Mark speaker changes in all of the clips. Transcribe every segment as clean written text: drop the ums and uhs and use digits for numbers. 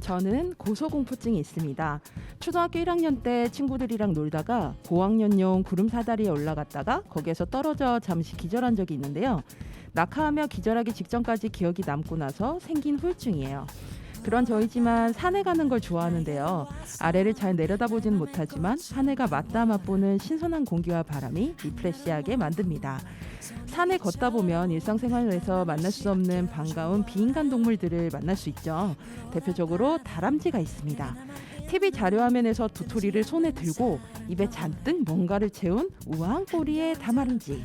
Speaker 1: 저는 고소공포증이 있습니다. 초등학교 1학년 때 친구들이랑 놀다가 고학년용 구름 사다리에 올라갔다가 거기에서 떨어져 잠시 기절한 적이 있는데요. 낙하하며 기절하기 직전까지 기억이 남고 나서 생긴 후유증이에요. 그런 저이지만 산에 가는 걸 좋아하는데요. 아래를 잘 내려다보지는 못하지만 하늘과 맞닿아 맛보는 신선한 공기와 바람이 리프레시하게 만듭니다. 산에 걷다 보면 일상생활에서 만날 수 없는 반가운 비인간 동물들을 만날 수 있죠. 대표적으로 다람쥐가 있습니다. TV 자료화면에서 도토리를 손에 들고 입에 잔뜩 뭔가를 채운 우아한 꼬리의 다람쥐.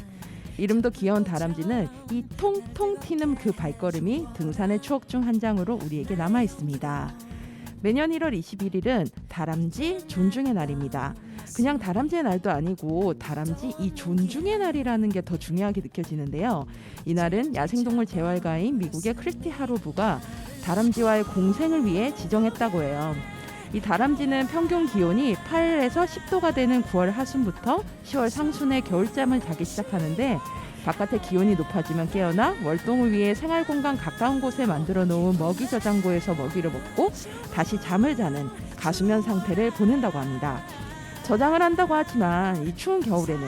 Speaker 1: 이름도 귀여운 다람쥐는 이 통통 튀는 그 발걸음이 등산의 추억 중 한 장으로 우리에게 남아 있습니다. 매년 1월 21일은 다람쥐 존중의 날입니다. 그냥 다람쥐의 날도 아니고 다람쥐 이 존중의 날이라는 게 더 중요하게 느껴지는데요. 이날은 야생동물 재활가인 미국의 크리스티 하로브가 다람쥐와의 공생을 위해 지정했다고 해요. 이 다람쥐는 평균 기온이 8에서 10도가 되는 9월 하순부터 10월 상순에 겨울잠을 자기 시작하는데 바깥의 기온이 높아지면 깨어나 월동을 위해 생활공간 가까운 곳에 만들어 놓은 먹이 저장고에서 먹이를 먹고 다시 잠을 자는 가수면 상태를 보낸다고 합니다. 저장을 한다고 하지만 이 추운 겨울에는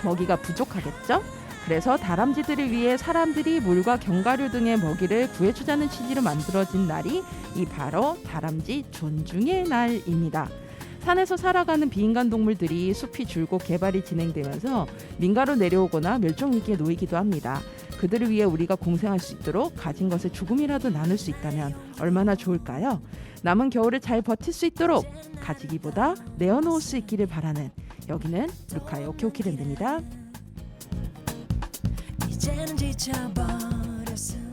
Speaker 1: 먹이가 부족하겠죠? 그래서 다람쥐들을 위해 사람들이 물과 견과류 등의 먹이를 구해주자는 취지로 만들어진 날이 이 바로 다람쥐 존중의 날입니다. 산에서 살아가는 비인간 동물들이 숲이 줄고 개발이 진행되면서 민가로 내려오거나 멸종 위기에 놓이기도 합니다. 그들을 위해 우리가 공생할 수 있도록 가진 것을 조금이라도 나눌 수 있다면 얼마나 좋을까요? 남은 겨울을 잘 버틸 수 있도록 가지기보다 내어놓을 수 있기를 바라는 여기는 루카의 오키오키랜드입니다. 이제는 지쳐버렸습니다.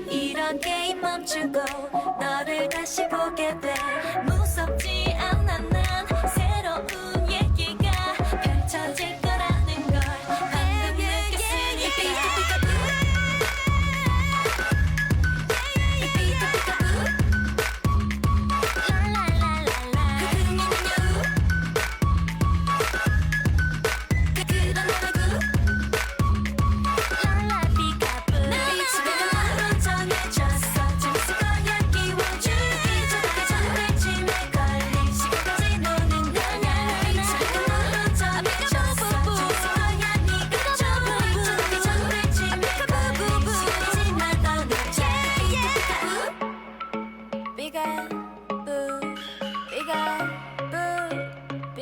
Speaker 2: 이런 게임 멈추고 너를 다시 보게 돼. 무섭지 않아 난 새로운 얘기가 펼쳐질 거라는 걸 방금 느꼈으니까. 정해줬어. 재밌을 거야.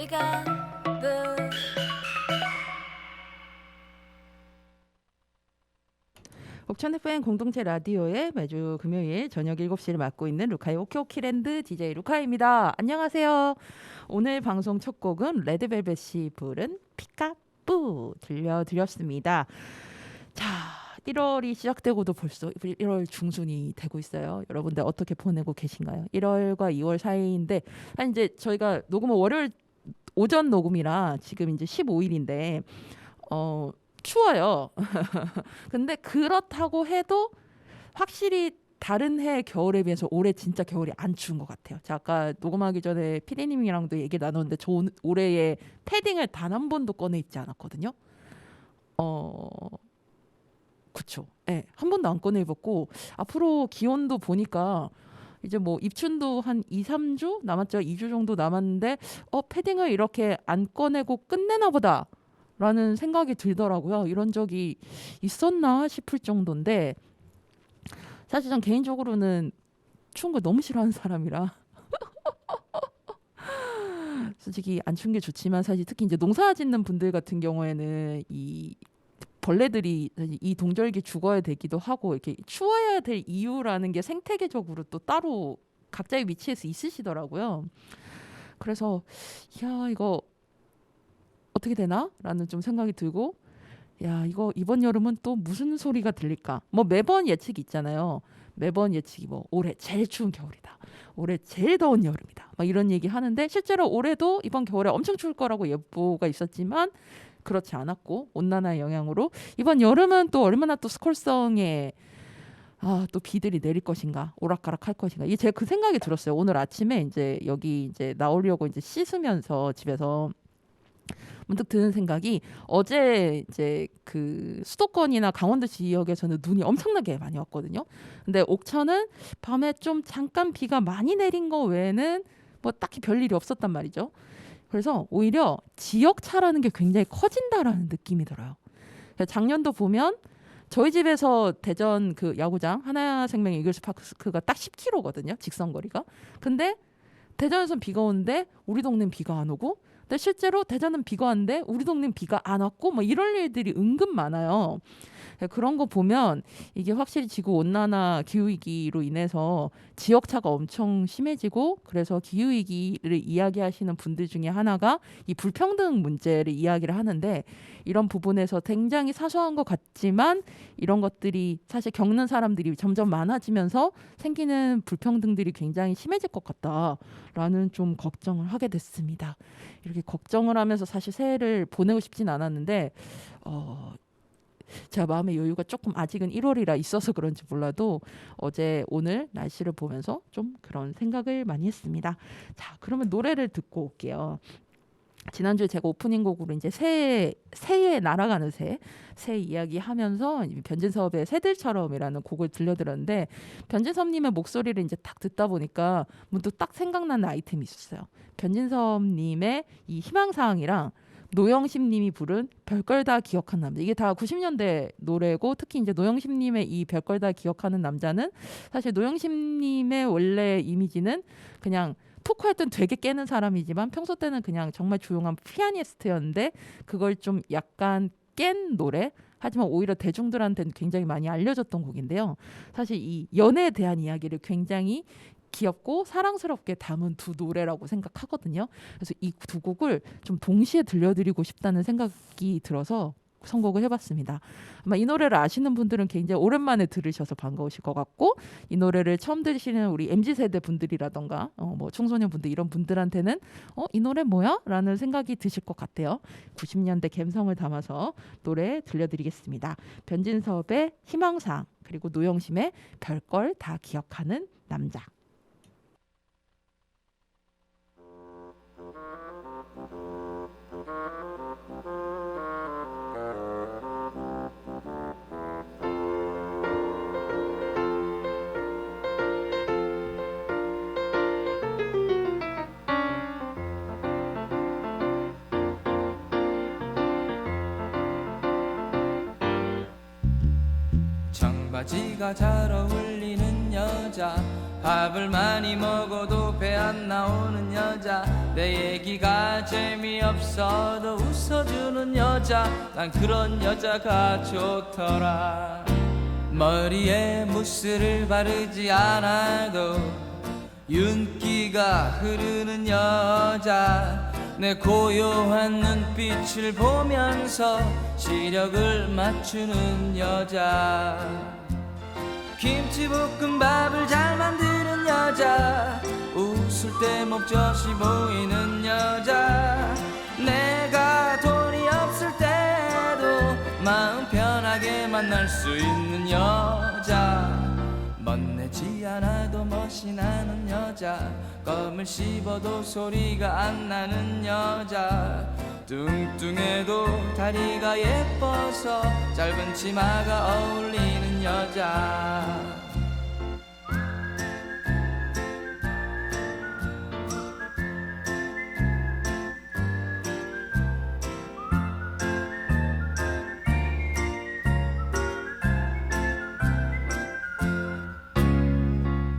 Speaker 2: 네가 boo.
Speaker 1: 옥천 FM 공동체 라디오에 매주 금요일 저녁 7시를 맡고 있는 루카의 오키오키랜드 DJ 루카입니다. 안녕하세요. 오늘 방송 첫 곡은 레드벨벳이 부른 피카뿌 들려드렸습니다. 자, 1월이 시작되고도 벌써 1월 중순이 되고 있어요. 여러분들 어떻게 보내고 계신가요? 1월과 2월 사이인데 이제 저희가 녹음은 월요일 오전 녹음이라 지금 이제 15일인데 추워요. 근데 그렇다고 해도 확실히 다른 해 겨울에 비해서 올해 진짜 겨울이 안 추운 것 같아요. 제가 아까 녹음하기 전에 피디님이랑도 얘기 나눴는데 저 올해에 패딩을 단 한 번도 꺼내 입지 않았거든요. 그쵸. 네, 한 번도 안 꺼내 입었고 앞으로 기온도 보니까 이제 뭐 입춘도 한 2, 3주 남았죠. 2주 정도 남았는데 패딩을 이렇게 안 꺼내고 끝내나 보다. 라는 생각이 들더라고요. 이런 적이 있었나 싶을 정도인데 사실 전 개인적으로는 추운 걸 너무 싫어하는 사람이라 솔직히 안 추운 게 좋지만 사실 특히 이제 농사 짓는 분들 같은 경우에는 이 벌레들이 이 동절기 죽어야 되기도 하고 이렇게 추워야 될 이유라는 게 생태계적으로 또 따로 각자의 위치에서 있으시더라고요. 그래서 야 이거 어떻게 되나? 라는 좀 생각이 들고 야 이거 이번 여름은 또 무슨 소리가 들릴까? 뭐 매번 예측이 있잖아요. 매번 예측이 뭐 올해 제일 추운 겨울이다. 올해 제일 더운 여름이다. 막 이런 얘기 하는데 실제로 올해도 이번 겨울에 엄청 추울 거라고 예보가 있었지만 그렇지 않았고 온난화의 영향으로 이번 여름은 또 얼마나 또 스콜성에 또 비들이 내릴 것인가 오락가락 할 것인가 이게 제가 그 생각이 들었어요. 오늘 아침에 이제 여기 이제 나오려고 이제 씻으면서 집에서 문득 드는 생각이 어제 이제 그 수도권이나 강원도 지역에서는 눈이 엄청나게 많이 왔거든요. 근데 옥천은 밤에 좀 잠깐 비가 많이 내린 거 외에는 뭐 딱히 별일이 없었단 말이죠. 그래서 오히려 지역 차라는 게 굉장히 커진다라는 느낌이 들어요. 작년도 보면 저희 집에서 대전 그 야구장 하나생명 이글스파크가 딱 10km거든요. 직선거리가. 근데 대전에선 비가 오는데 우리 동네는 비가 안 오고 근데 실제로 대전은 비가 왔는데 우리 동네는 비가 안 왔고 뭐 이런 일들이 은근 많아요. 그런 거 보면 이게 확실히 지구온난화 기후위기로 인해서 지역차가 엄청 심해지고 그래서 기후위기를 이야기하시는 분들 중에 하나가 이 불평등 문제를 이야기를 하는데 이런 부분에서 굉장히 사소한 것 같지만 이런 것들이 사실 겪는 사람들이 점점 많아지면서 생기는 불평등들이 굉장히 심해질 것 같다라는 좀 걱정을 하게 됐습니다. 이렇게 걱정을 하면서 사실 새해를 보내고 싶진 않았는데 제가 마음의 여유가 조금 아직은 1월이라 있어서 그런지 몰라도 어제 오늘 날씨를 보면서 좀 그런 생각을 많이 했습니다. 자, 그러면 노래를 듣고 올게요. 지난주에 제가 오프닝 곡으로 이제 새해 날아가는 새 이야기 하면서 변진섭의 새들처럼이라는 곡을 들려드렸는데 변진섭님의 목소리를 이제 딱 듣다 보니까 문득 딱 생각나는 아이템이 있었어요. 변진섭님의 이 희망사항이랑 노영심님이 부른 별걸 다 기억한 남자 이게 다 90년대 노래고 특히 이제 노영심님의 이 별걸 다 기억하는 남자는 사실 노영심님의 원래 이미지는 그냥 토크할 땐 되게 깨는 사람이지만 평소 때는 그냥 정말 조용한 피아니스트였는데 그걸 좀 약간 깬 노래 하지만 오히려 대중들한테는 굉장히 많이 알려졌던 곡인데요. 사실 이 연애에 대한 이야기를 굉장히 귀엽고 사랑스럽게 담은 두 노래라고 생각하거든요. 그래서 이 두 곡을 좀 동시에 들려드리고 싶다는 생각이 들어서 선곡을 해봤습니다. 아마 이 노래를 아시는 분들은 굉장히 오랜만에 들으셔서 반가우실 것 같고 이 노래를 처음 들으시는 우리 MZ세대 분들이라던가 뭐 청소년 분들 이런 분들한테는 이 노래 뭐야? 라는 생각이 드실 것 같아요. 90년대 감성을 담아서 노래 들려드리겠습니다. 변진섭의 희망사항 그리고 노영심의 별걸 다 기억하는 남자.
Speaker 3: 청바지가 잘 어울리는 여자 밥을 많이 먹어도 배 안 나오는 여자, 내 얘기가 재미없어도 웃어주는 여자, 난 그런 여자가 좋더라. 머리에 무스를 바르지 않아도 윤기가 흐르는 여자, 내 고요한 눈빛을 보면서 시력을 맞추는 여자, 김치볶음밥을 잘 만드는 여자, 웃을 때 목젖이 보이는 여자, 내가 돈이 없을 때도 마음 편하게 만날 수 있는 여자, 멋내지 않아도 멋이 나는 여자, 껌을 씹어도 소리가 안 나는 여자, 뚱뚱해도 다리가 예뻐서 짧은 치마가 어울리는 여자.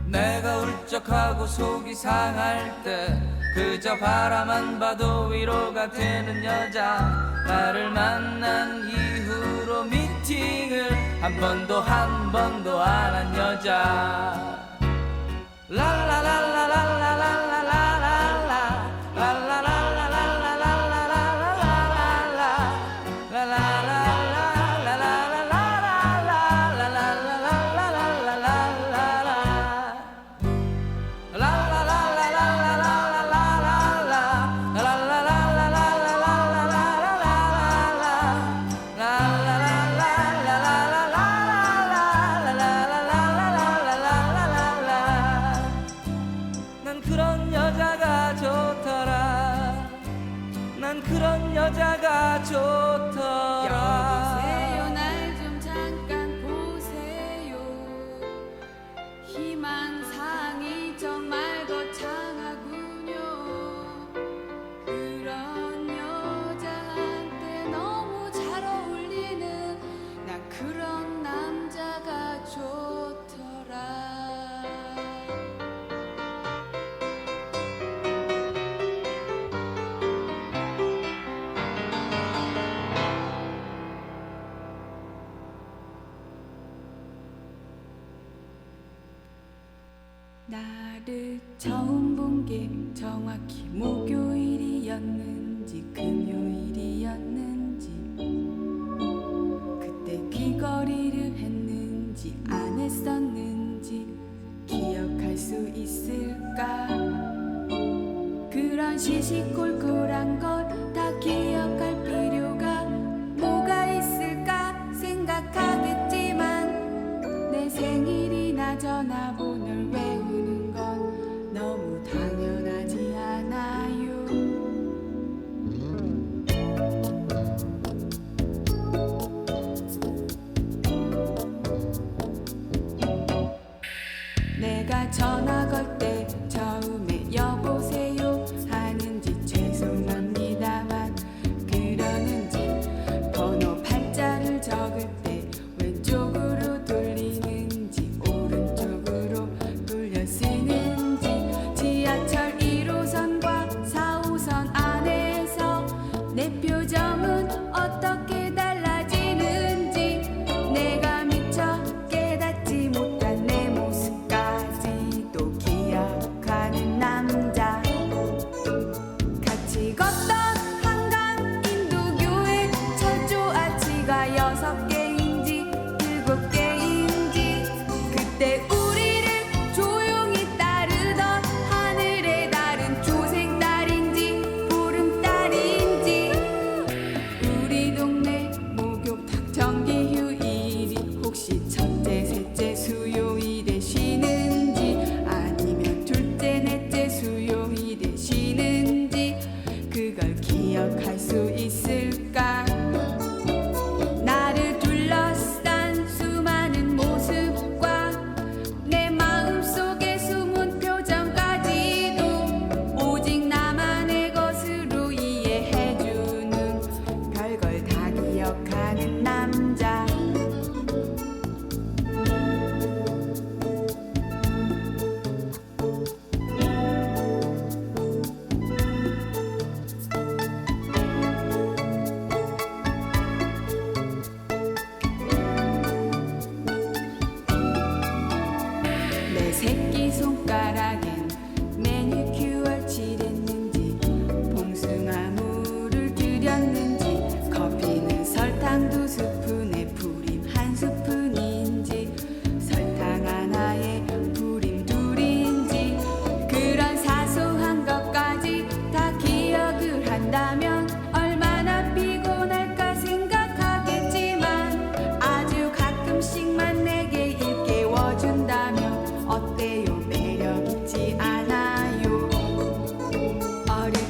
Speaker 3: 내가 울적하고 속이 상할 때 그저 바라만 봐도 위로가 되는 여자, 나를 만난 이후로 미팅을 한 번도 안 한 여자, 난 그런 여자가 좋더라. 난 그런 여자가 좋더라.
Speaker 2: 여보세요, 날 좀 잠깐 보세요. 희망사항이 정말 거창하군요. 그런 여자한테 너무 잘 어울리는 난 그런 남자가 좋더라. 나를 처음 본 게 정확히 목요일이었는지 금요일이었는지, 그때 귀걸이를 했는지 안 했었는지 기억할 수 있을까? 그런 시시콜콜한 걸 다 기억할 필요가 뭐가 있을까 생각하겠지만, 내 생일이나 전화번호를 외우는 건 너무 당연하지 않아요. 내가 전화 걸 때 처음에 여보세요 하는지 죄송합니다만 그러는지, 번호 팔자를 적을 때 왼쪽으로 돌리는지 오른쪽으로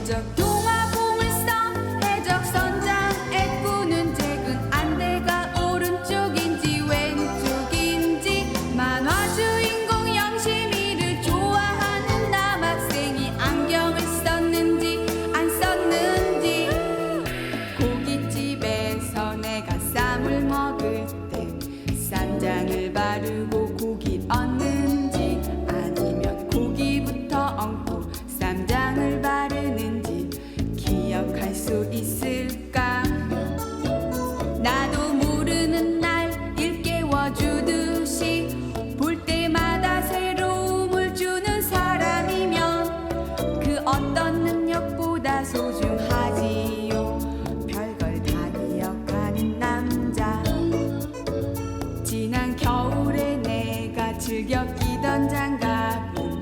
Speaker 2: 해적 동화봉을 써 해적 선장에 꾸는 잭은 안대가 오른쪽인지 왼쪽인지 만화 주인공 영심이를 좋아하는 남학생이 안경을 썼는지 안 썼는지 고깃집에서 내가 쌈을 먹을 때 쌈장을 바르고 고기 얹는지 아니면 고기부터 얹고 쌈장을 바르는지 기억할 수 있을까? 나도 모르는 날 일깨워주듯이 볼 때마다 새로움을 주는 사람이면 그 어떤 능력보다 소중하지요. 별걸 다 기억하는 남자. 지난 겨울에 내가 즐겨 끼던 장갑은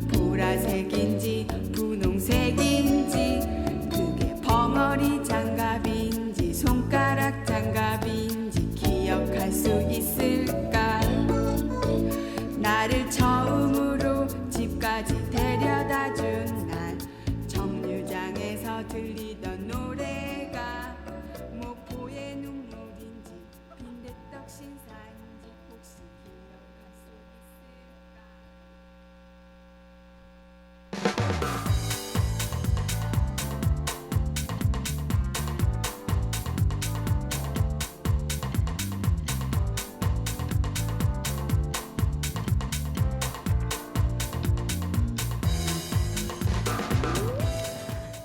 Speaker 2: 보라색인지 분홍색인지 그게 벙어리 장갑인지 손가락 장갑인지 기억할 수 있을까? 나를 처음으로 집까지 데려다 준 날 정류장에서 들리던 노래가 목포의 눈물인지 빈대떡 신사인지 혹시 기억할 수 있을까?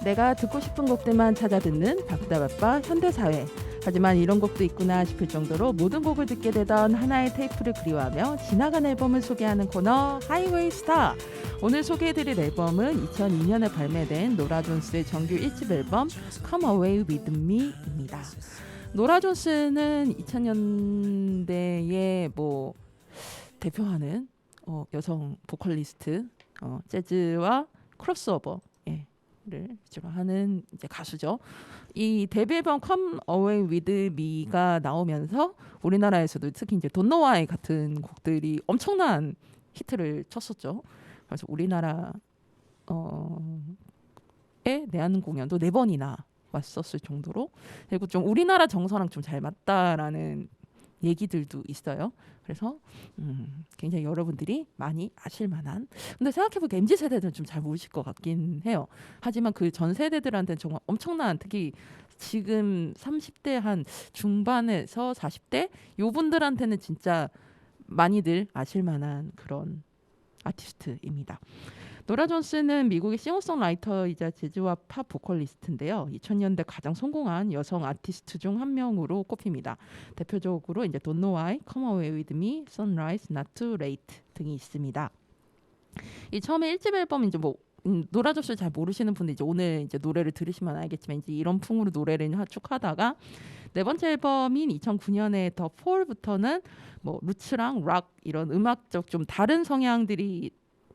Speaker 1: 내가 듣고 싶은 곡들만 찾아 듣는 바쁘다바빠 현대사회. 하지만 이런 곡도 있구나 싶을 정도로 모든 곡을 듣게 되던 하나의 테이프를 그리워하며 지나간 앨범을 소개하는 코너 하이웨이 스타. 오늘 소개해드릴 앨범은 2002년에 발매된 노라 존스의 정규 1집 앨범 Come Away With Me입니다. 노라 존스는 2000년대에 뭐 대표하는 여성 보컬리스트, 재즈와 크로스오버 를 주로 하는 이제 가수죠. 이 데뷔 앨범 Come Away With Me가 나오면서 우리나라에서도 특히 이제 Don't Know Why 같은 곡들이 엄청난 히트를 쳤었죠. 그래서 우리나라에 내한 공연도 4번이나 왔었을 정도로, 그리고 좀 우리나라 정서랑 좀 잘 맞다라는 얘기들도 있어요. 그래서 굉장히 여러분들이 많이 아실 만한, 근데 생각해보니까 MZ세대들은 좀 잘 모르실 것 같긴 해요. 하지만 그 전 세대들한테는 정말 엄청난, 특히 지금 30대 한 중반에서 40대 요 분들한테는 진짜 많이들 아실 만한 그런 아티스트입니다. 노라 존스는 미국의 싱어송라이터이자 재즈와 팝 보컬리스트인데요. 2000년대 가장 성공한 여성 아티스트 중 한 명으로 꼽힙니다. 대표적으로 이제 Don't Know Why, Come Away With Me, Sunrise, Not Too Late 등이 있습니다. 이 처음에 1집 앨범 이제 뭐 노라 존스를 잘 모르시는 분들 이제 오늘 이제 노래를 들으시면 알겠지만 이제 이런 풍으로 노래를 쭉 하다가 네 번째 앨범인 2009년에 더 폴부터는 뭐 루츠랑 락 이런 음악적 좀 다른 성향들이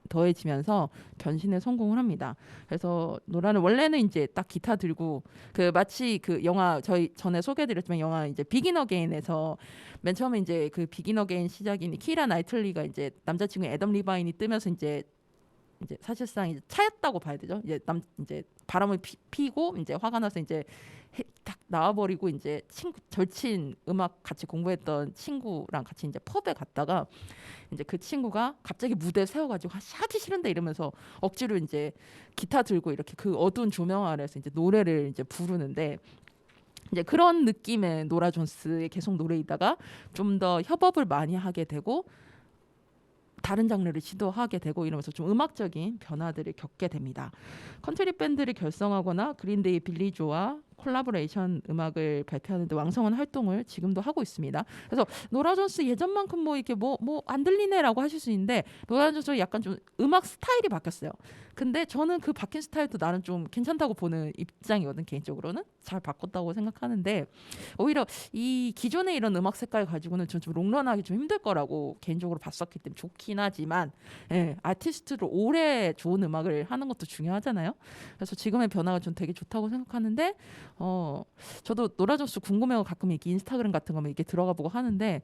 Speaker 1: 더해지면서 변신에 성공을 합니다. 그래서 노라는 원래는 이제 딱 기타 들고 그 마치 그 영화 저희 전에 소개해드렸지만 영화 이제 비긴 어게인에서 맨 처음에 이제 그 비긴 어게인 시작인 키라 나이틀리가 이제 남자친구 애덤 리바인이 뜨면서 이제 사실상 이제 차였다고 봐야 되죠. 이제 바람을 피고 이제 화가 나서 이제 딱 나와버리고 이제 절친 음악 같이 공부했던 친구랑 같이 이제 펍에 갔다가 이제 그 친구가 갑자기 무대에 세워가지고 하기 싫은데 이러면서 억지로 이제 기타 들고 이렇게 그 어두운 조명 아래서 이제 노래를 이제 부르는데 이제 그런 느낌의 노라 존스의 계속 노래이다가 좀 더 협업을 많이 하게 되고 다른 장르를 시도하게 되고 이러면서 좀 음악적인 변화들을 겪게 됩니다. 컨트리 밴드를 결성하거나 그린데이 빌리 조와 콜라보레이션 음악을 발표하는데 왕성한 활동을 지금도 하고 있습니다. 그래서 노라 존스 예전만큼 뭐 이렇게 뭐 안 들리네라고 하실 수 있는데 노라 존스 약간 좀 음악 스타일이 바뀌었어요. 근데 저는 그 바뀐 스타일도 나는 좀 괜찮다고 보는 입장이거든. 개인적으로는 잘 바꿨다고 생각하는데 오히려 이 기존의 이런 음악 색깔 가지고는 좀 롱런하기 좀 힘들 거라고 개인적으로 봤었기 때문에 좋긴 하지만 아티스트로 오래 좋은 음악을 하는 것도 중요하잖아요. 그래서 지금의 변화가 좀 되게 좋다고 생각하는데 저도 노라조스 궁금해서 가끔 이렇게 인스타그램 같은 거면 이렇게 들어가 보고 하는데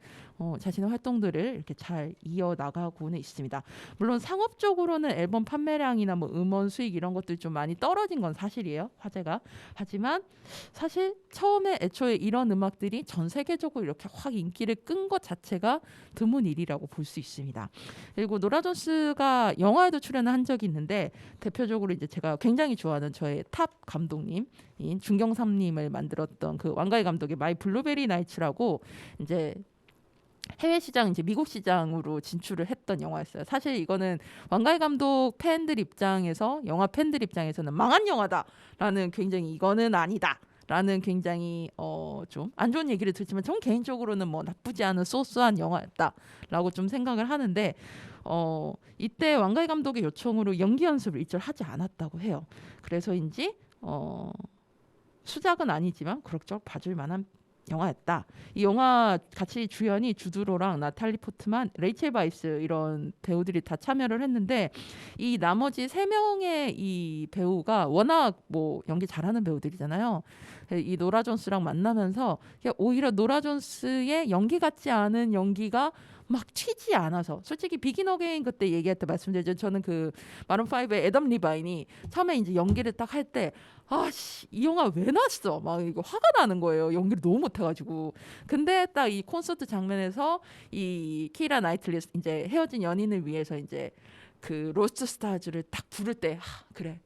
Speaker 1: 자신의 활동들을 이렇게 잘 이어 나가고는 있습니다. 물론 상업적으로는 앨범 판매량이나 뭐 음원 수익 이런 것들이 좀 많이 떨어진 건 사실이에요. 화제가. 하지만 사실 처음에 애초에 이런 음악들이 전 세계적으로 이렇게 확 인기를 끈 것 자체가 드문 일이라고 볼 수 있습니다. 그리고 노라조스가 영화에도 출연을 한 적이 있는데 대표적으로 이제 제가 굉장히 좋아하는 저의 탑 감독님인 중경삼님을 만들었던 그 왕가희 감독의 마이 블루베리 나이츠라고 이제 해외 시장 이제 미국 시장으로 진출을 했던 영화였어요. 사실 이거는 왕가희 감독 팬들 입장에서 영화 팬들 입장에서는 망한 영화다라는 굉장히 이거는 아니다. 라는 굉장히 좀 안 좋은 얘기를 듣지만 전 개인적으로는 뭐 나쁘지 않은 소소한 영화였다라고 좀 생각을 하는데 이때 왕가희 감독의 요청으로 연기 연습을 일절 하지 않았다고 해요. 그래서인지 수작은 아니지만 그럭저럭 봐줄 만한 영화였다. 이 영화 같이 주연이 주드로랑 나탈리 포트만, 레이첼 바이스 이런 배우들이 다 참여를 했는데 이 나머지 3명의 이 배우가 워낙 뭐 연기 잘하는 배우들이잖아요. 이 노라 존스랑 만나면서 오히려 노라 존스의 연기 같지 않은 연기가 막 튀지 않아서 솔직히 비긴 어게인 그때 얘기할 때 말씀드렸죠. 저는 그 마룬 5의 애덤 리바인이 처음에 이제 연기를 딱 할 때 아씨 이 영화 왜 났어 막 이거 화가 나는 거예요. 연기를 너무 못해가지고. 근데 딱 이 콘서트 장면에서 이 키라 나이틀리 이제 헤어진 연인을 위해서 이제 그 로스트 스타즈를 딱 부를 때 그래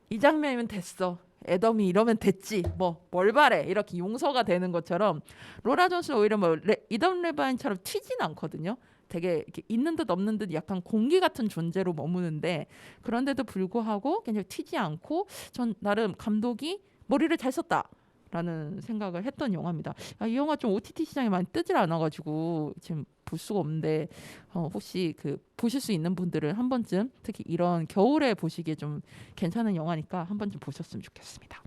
Speaker 1: 이 장면이면 됐어. 애덤이 이러면 됐지. 뭘 바래. 이렇게 용서가 되는 것처럼 로라 존스는 오히려 뭐 애덤 레바인처럼 튀진 않거든요. 되게 이렇게 있는 듯 없는 듯 약간 공기 같은 존재로 머무는데 그런데도 불구하고 그냥 튀지 않고 전 나름 감독이 머리를 잘 썼다라는 생각을 했던 영화입니다. 이 영화 좀 OTT 시장에 많이 뜨질 않아가지고 지금 볼 수가 없는데 혹시 그 보실 수 있는 분들은 한 번쯤 특히 이런 겨울에 보시기에 좀 괜찮은 영화니까 한 번쯤 보셨으면 좋겠습니다.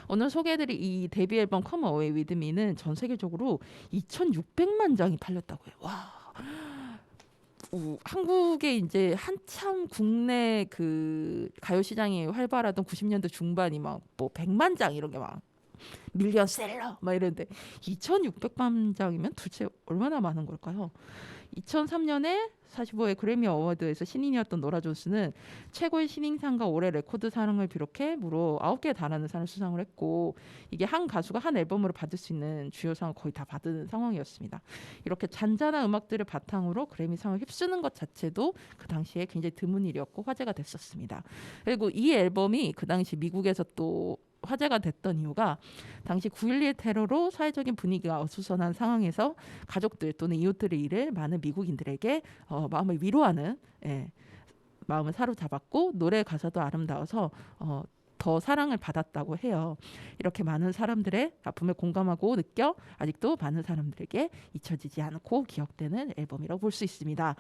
Speaker 1: 오늘 소개해드릴 이 데뷔 앨범 Come Away With Me는 전 세계적으로 2,600만 장이 팔렸다고 해요. 와. 한국에 이제 한참 국내 그 가요 시장이 활발하던 90년대 중반이 막 뭐 100만 장 이런 게 막 밀리언셀러 막 이런데 2,600만 장이면 도대체 얼마나 많은 걸까요? 2003년에 45회 그래미 어워드에서 신인이었던 노라 존스는 최고의 신인상과 올해 레코드 사랑을 비롯해 무려 9개에 달하는 상을 수상을 했고 이게 한 가수가 한 앨범으로 받을 수 있는 주요 상을 거의 다 받은 상황이었습니다. 이렇게 잔잔한 음악들을 바탕으로 그래미상을 휩쓰는 것 자체도 그 당시에 굉장히 드문 일이었고 화제가 됐었습니다. 그리고 이 앨범이 그 당시 미국에서 또 화제가 됐던 이유가 당시 9.11 테러로 사회적인 분위기가 어수선한 상황에서 가족들 또는 이웃들의 일을 많은 미국인들에게 마음을 위로하는 마음을 사로잡았고 노래 가사도 아름다워서 더 사랑을 받았다고 해요. 이렇게 많은 사람들의 아픔에 공감하고 느껴 아직도 많은 사람들에게 잊혀지지 않고 기억되는 앨범이라고 볼 수 있습니다.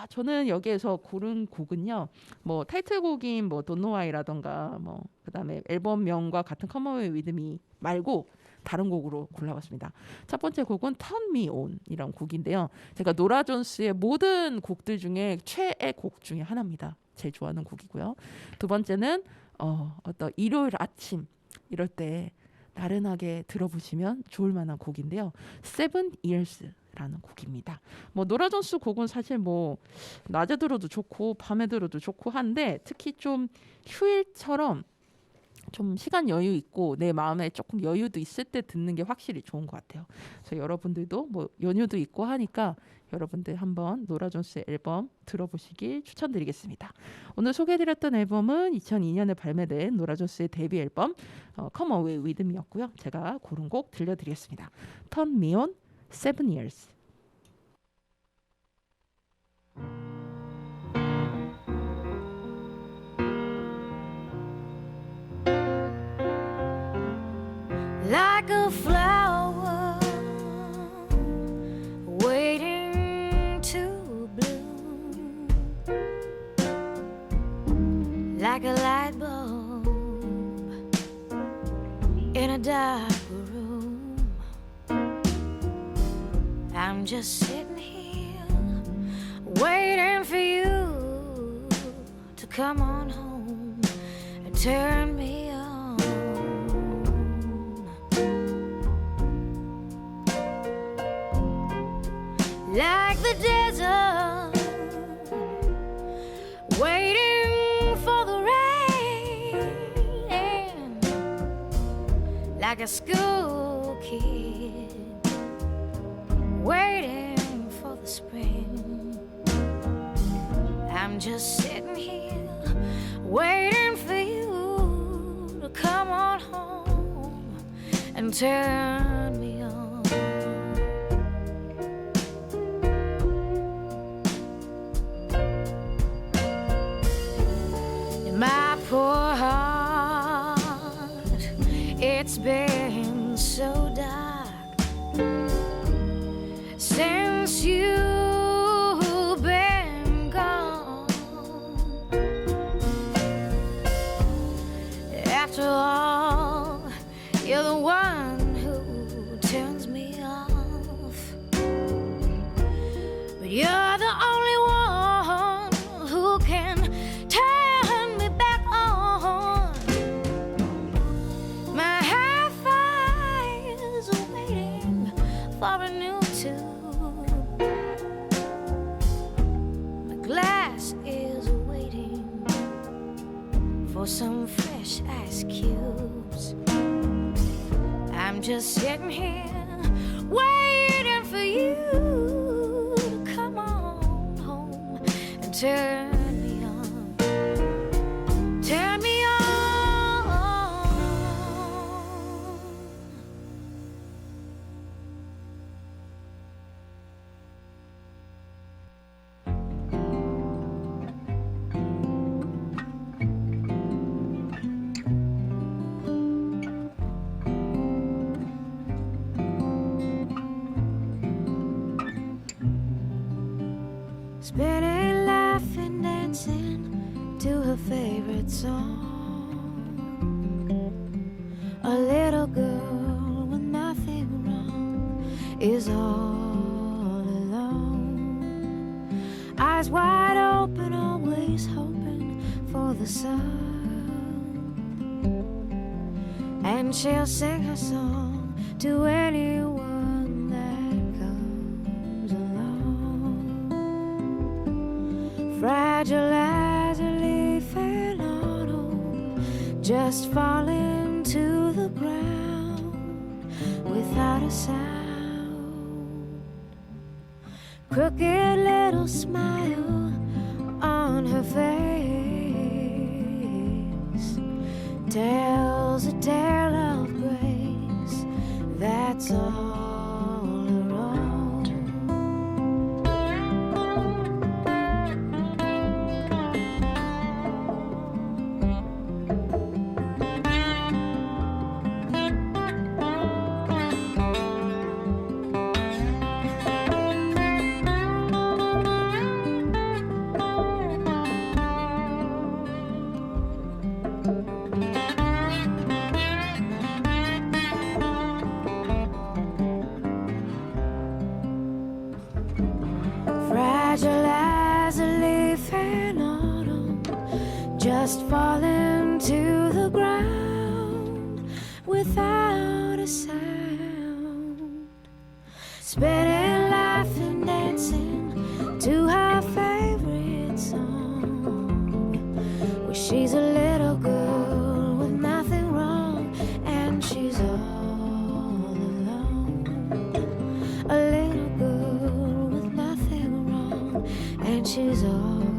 Speaker 1: 저는 여기에서 고른 곡은요. 뭐 타이틀곡인 뭐 Don't Know Why라던가 뭐 그다음에 앨범명과 같은 Come Away With Me 말고 다른 곡으로 골라봤습니다. 첫 번째 곡은 Turn Me On 이라는 곡인데요. 제가 노라 존스의 모든 곡들 중에 최애 곡 중에 하나입니다. 제일 좋아하는 곡이고요. 두 번째는 어떤 일요일 아침 이럴 때 나른하게 들어보시면 좋을 만한 곡인데요. 7 Years라는 곡입니다. 뭐 노라 존스 곡은 사실 뭐 낮에 들어도 좋고 밤에 들어도 좋고 한데 특히 좀 휴일처럼 좀 시간 여유 있고 내 마음에 조금 여유도 있을 때 듣는 게 확실히 좋은 것 같아요. 그래서 여러분들도 뭐 연휴도 있고 하니까 여러분들 한번 노라 존스의 앨범 들어보시길 추천드리겠습니다. 오늘 소개해드렸던 앨범은 2002년에 발매된 노라 존스의 데뷔 앨범 Come Away With Me였고요. 제가 고른 곡 들려드리겠습니다. Turn Me On, 7 Years.
Speaker 2: like a flower waiting to bloom, like a light bulb in a dark room. I'm just sitting here waiting for you to come on home and turn me on.
Speaker 4: like the desert, waiting for the rain, like a school kid waiting for the spring. I'm just sitting here waiting for you to come on home and turn me on. My poor heart, it's been so dark since you've been gone. After all, you're the one who turns me off, but you're the only one who can turn me back on. My hi-fi is waiting for a new tube. My glass is waiting for some fresh ice cubes. I'm just sitting here waiting for you to come on home and turn me on. Turn me on. Spinning, laughing, dancing to her favorite song. A little girl with nothing wrong is all alone. Eyes wide open, always hoping for the sun. And she'll sing her song to anyone that comes along. Fragile as a leaf in autumn, just falling to the ground without a sound. Crooked little smile on her face tells a tale of grace that's all her own. Fragile as a leaf in autumn, just falling to the ground without a sound. Spinning, laughing, dancing to her favorite song. Well, she's a little girl with nothing wrong, and she's all alone. A little girl with nothing wrong, and she's all alone.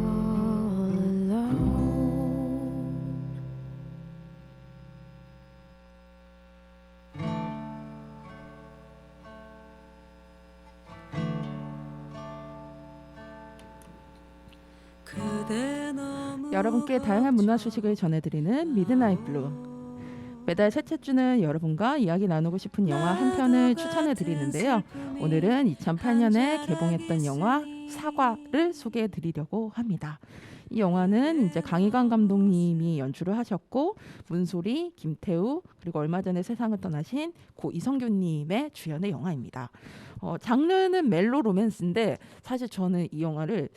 Speaker 1: 여러분께 다양한 문화 소식을 전해드리는 미드나잇 블루. 매달 셋째 주는 여러분과 이야기 나누고 싶은 영화 한 편을 추천해드리는데요. 오늘은 2008년에 개봉했던 영화 사과를 소개해드리려고 합니다. 이 영화는 이제 강희관 감독님이 연출을 하셨고 문소리, 김태우 그리고 얼마 전에 세상을 떠나신 고 이성균님의 주연의 영화입니다. 장르는 멜로 로맨스인데 사실 저는 이 영화를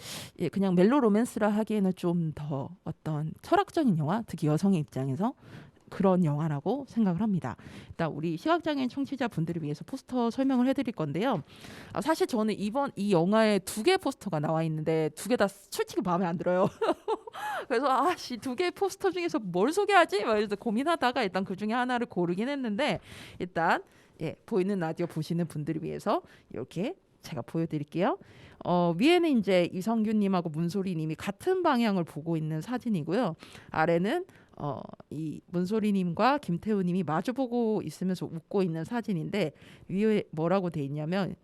Speaker 1: 그냥 멜로 로맨스라 하기에는 좀 더 어떤 철학적인 영화, 특히 여성의 입장에서 그런 영화라고 생각을 합니다. 일단 우리 시각장애인 청취자분들을 위해서 포스터 설명을 해드릴 건데요. 사실 저는 이번 이 영화에 2개 포스터가 나와 있는데 2개 다 솔직히 마음에 안 들어요. 그래서 2개 포스터 중에서 뭘 소개하지? 막 이래서 고민하다가 일단 그 중에 하나를 고르긴 했는데 일단 보이는 라디오 보시는 분들을 위해서 이렇게 제가 보여드릴게요. 위에는 이제 이성균님하고 문소리님이 같은 방향을 보고 있는 사진이고요. 아래는 이 문소리님과 김태우님이 마주보고 있으면서 웃고 있는 사진인데 위에 뭐라고 돼 있냐면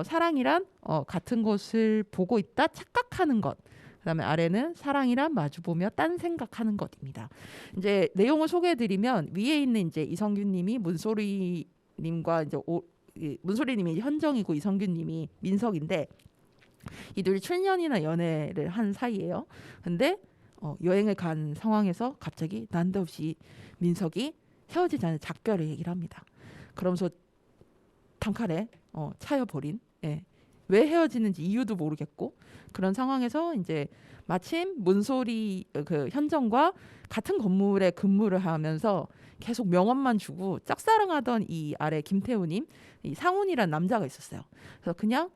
Speaker 1: 사랑이란 같은 것을 보고 있다 착각하는 것. 그다음에 아래는 사랑이란 마주보며 딴 생각하는 것입니다. 이제 내용을 소개해드리면 위에 있는 이제 이성균님이 문소리님과 이제 문소리님이 현정이고 이성균님이 민석인데 이 둘이 7년이나 연애를 한 사이예요. 근데 여행을 간 상황에서 갑자기 난데없이 민석이 헤어지자는 작별을 얘기를 합니다. 그러면서 단칼에 차여버린 왜 헤어지는지 이유도 모르겠고 그런 상황에서 이제 마침 문소리 그 현정과 같은 건물에 근무를 하면서 계속 명함만 주고 짝사랑하던 이 아래 김태우님 이 상훈이란 남자가 있었어요. 그래서 그냥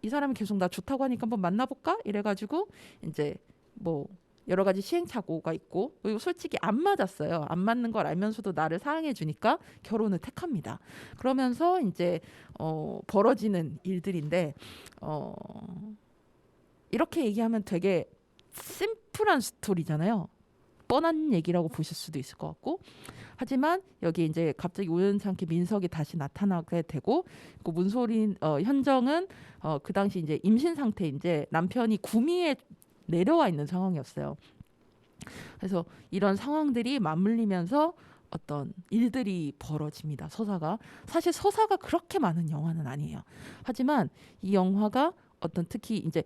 Speaker 1: 이 사람이 계속 나 좋다고 하니까 한번 만나볼까 이래가지고 이제 뭐 여러 가지 시행착오가 있고 그리고 솔직히 안 맞았어요. 안 맞는 걸 알면서도 나를 사랑해 주니까 결혼을 택합니다. 그러면서 이제 벌어지는 일들인데 이렇게 얘기하면 되게 심플한 스토리잖아요. 뻔한 얘기라고 보실 수도 있을 것 같고 하지만 여기 이제 갑자기 우연찮게 민석이 다시 나타나게 되고 그 문소린 현정은 그 당시 이제 임신 상태 이제 남편이 구미에 내려와 있는 상황이었어요. 그래서 이런 상황들이 맞물리면서 어떤 일들이 벌어집니다. 서사가 사실 서사가 그렇게 많은 영화는 아니에요. 하지만 이 영화가 특히 이게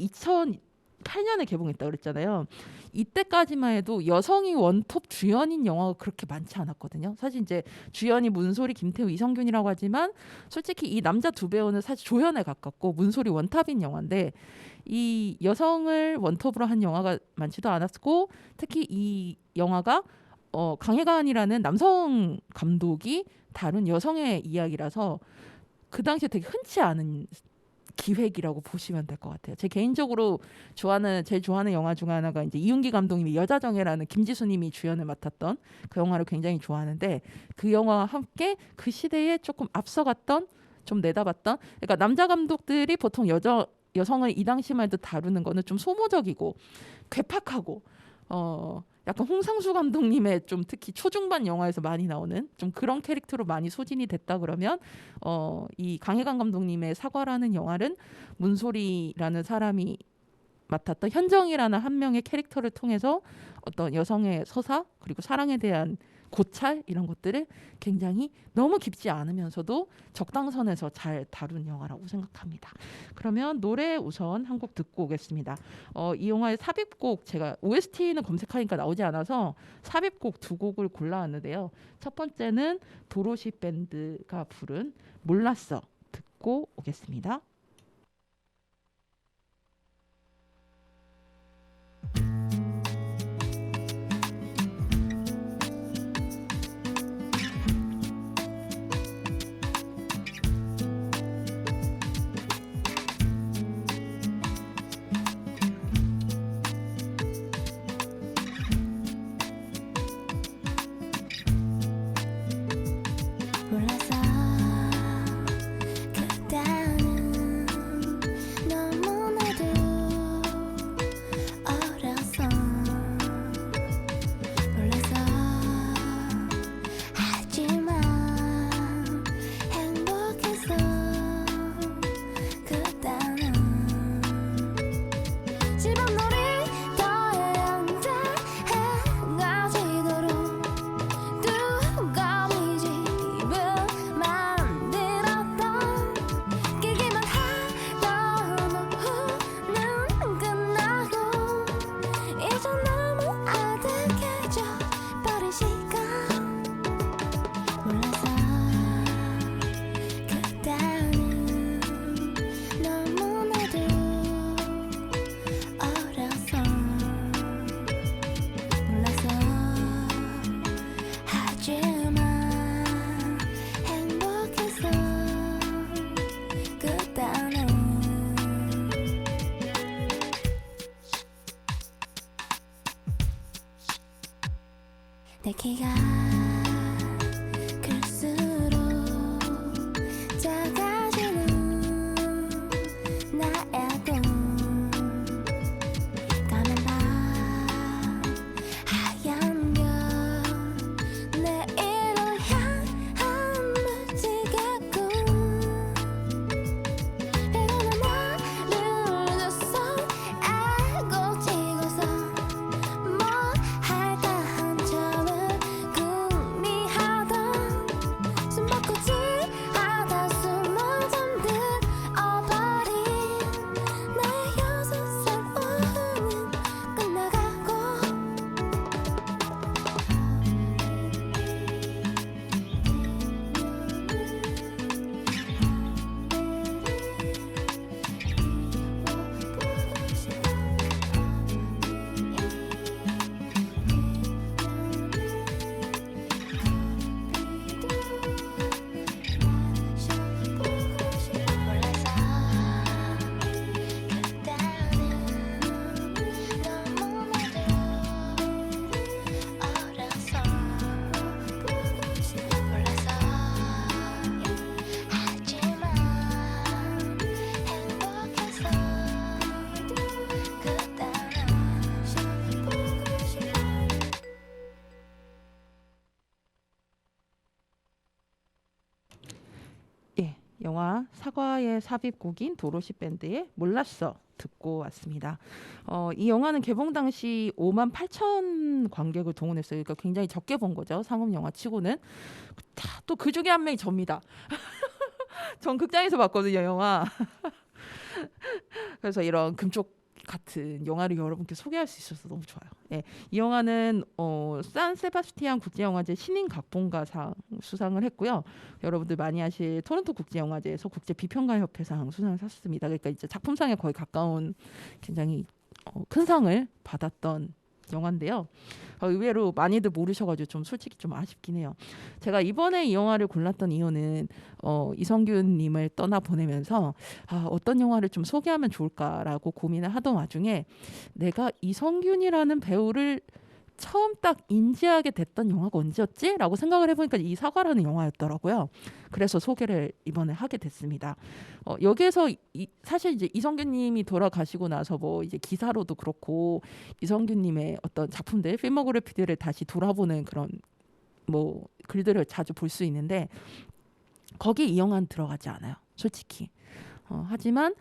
Speaker 1: 2008년에 개봉했다 그랬잖아요. 이때까지만 해도 여성이 원톱 주연인 영화가 그렇게 많지 않았거든요. 사실 이제 주연이 문소리, 김태우, 이성균이라고 하지만 솔직히 이 남자 두 배우는 사실 조연에 가깝고 문소리 원탑인 영화인데 이 여성을 원톱으로 한 영화가 많지도 않았고 특히 이 영화가 강혜관이라는 남성 감독이 다룬 여성의 이야기라서 그 당시에 되게 흔치 않은 기획이라고 보시면 될 것 같아요. 제 개인적으로 제일 좋아하는 영화 중 하나가 이제 이윤기 감독님이 여자정예라는 김지수님이 주연을 맡았던 그 영화를 굉장히 좋아하는데 그 영화와 함께 그 시대에 조금 앞서갔던 좀 내다봤던 그러니까 남자 감독들이 보통 여성을 이 당시만 해도 다루는 거는 좀 소모적이고 괴팍하고 약간 홍상수 감독님의 좀 특히 초중반 영화에서 많이 나오는 좀 그런 캐릭터로 많이 소진이 됐다 그러면 이 강혜관 감독님의 사과라는 영화는 문소리라는 사람이 맡았던 현정이라는 한 명의 캐릭터를 통해서 어떤 여성의 서사 그리고 사랑에 대한 고찰 이런 것들을 굉장히 너무 깊지 않으면서도 적당선에서 잘 다룬 영화라고 생각합니다. 그러면 노래 우선 한 곡 듣고 오겠습니다. 이 영화의 삽입곡 제가 OST는 검색하니까 나오지 않아서 삽입곡 2곡을 골라왔는데요. 첫 번째는 도로시 밴드가 부른 몰랐어 듣고 오겠습니다.
Speaker 4: 몰라서 그다는 내 키가 클수록 작아지는 나의 꿈 까만 밤 하얀 별 내일을 향한 무지개 꿈 배로는 나를 줬어 알고 지고서 뭐 할까 한참을 궁리하던 숨바꾸질 하다 숨을 잠들어버린 내 6살 오후는 끝나가고
Speaker 1: 예, 영화 사과의 삽입곡인 도로시 밴드의 몰랐어 듣고 왔습니다. 이 영화는 개봉 당시 5만 8천 관객을 동원했어요. 그러니까 굉장히 적게 본 거죠. 상업 영화 치고는. 또 그 중에 한 명이 접니다. 전 극장에서 봤거든요, 영화. 그래서 이런 금쪽 같은 영화를 여러분께 소개할 수 있어서 너무 좋아요. 예, 이 영화는 산 세바스티안 국제영화제 신인 각본가상 수상을 했고요. 여러분들 많이 아실 토론토 국제영화제에서 국제 비평가협회상 수상을 탔습니다. 그러니까 이제 작품상에 거의 가까운 굉장히 큰 상을 받았던 영화인데요. 의외로 많이들 모르셔가지고 좀 솔직히 좀 아쉽긴 해요. 제가 이번에 이 영화를 골랐던 이유는 이성균님을 떠나 보내면서 어떤 영화를 좀 소개하면 좋을까라고 고민을 하던 와중에 내가 이성균이라는 배우를 처음 딱 인지하게 됐던 영화가 언제였지? 라고 생각을 해보니까 이 사과라는 영화였더라고요. 그래서 소개를 이번에 하게 됐습니다. 여기에서 사실 이제 이성균님이 돌아가시고 나서 뭐 이제 기사로도 그렇고 이성균님의 어떤 작품들, 필모그래피들을 다시 돌아보는 그런 뭐 글들을 자주 볼 수 있는데 거기 이 영화는 들어가지 않아요. 솔직히. 하지만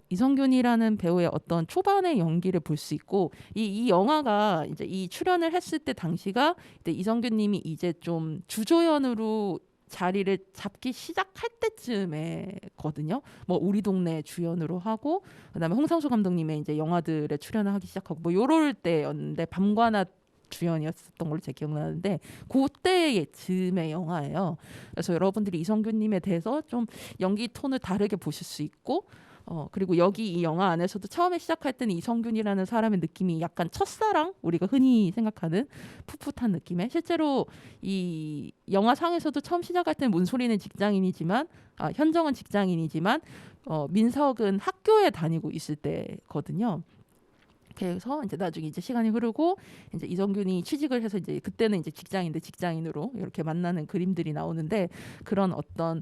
Speaker 1: 이성균이라는 배우의 어떤 초반의 연기를 볼 수 있고 이 영화가 이제 이 출연을 했을 때 당시가 이제 이성균님이 좀 주조연으로 자리를 잡기 시작할 때쯤에거든요. 뭐 우리 동네 주연으로 하고 그다음에 홍상수 감독님의 이제 영화들에 출연을 하기 시작하고 뭐 요럴 때였는데 밤과낮 주연이었던 걸로 제 기억나는데 그때의 즈음의 영화예요. 그래서 여러분들이 이성균님에 대해서 좀 연기 톤을 다르게 보실 수 있고 그리고 여기 이 영화 안에서도 처음에 시작할 때는 이성균이라는 사람의 느낌이 약간 첫사랑 우리가 흔히 생각하는 풋풋한 느낌의 실제로 이 영화상에서도 처음 시작할 때는 문소리는 직장인이지만 현정은 직장인이지만 민석은 학교에 다니고 있을 때거든요. 그래서 이제 나중에 이제 시간이 흐르고 이제 이성균이 취직을 해서 이제 그때는 이제 직장인데 직장인으로 이렇게 만나는 그림들이 나오는데 그런 어떤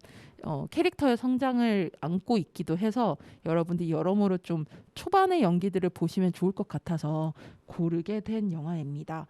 Speaker 1: 캐릭터의 성장을 안고 있기도 해서 여러분들이 여러모로 좀 초반의 연기들을 보시면 좋을 것 같아서 고르게 된 영화입니다.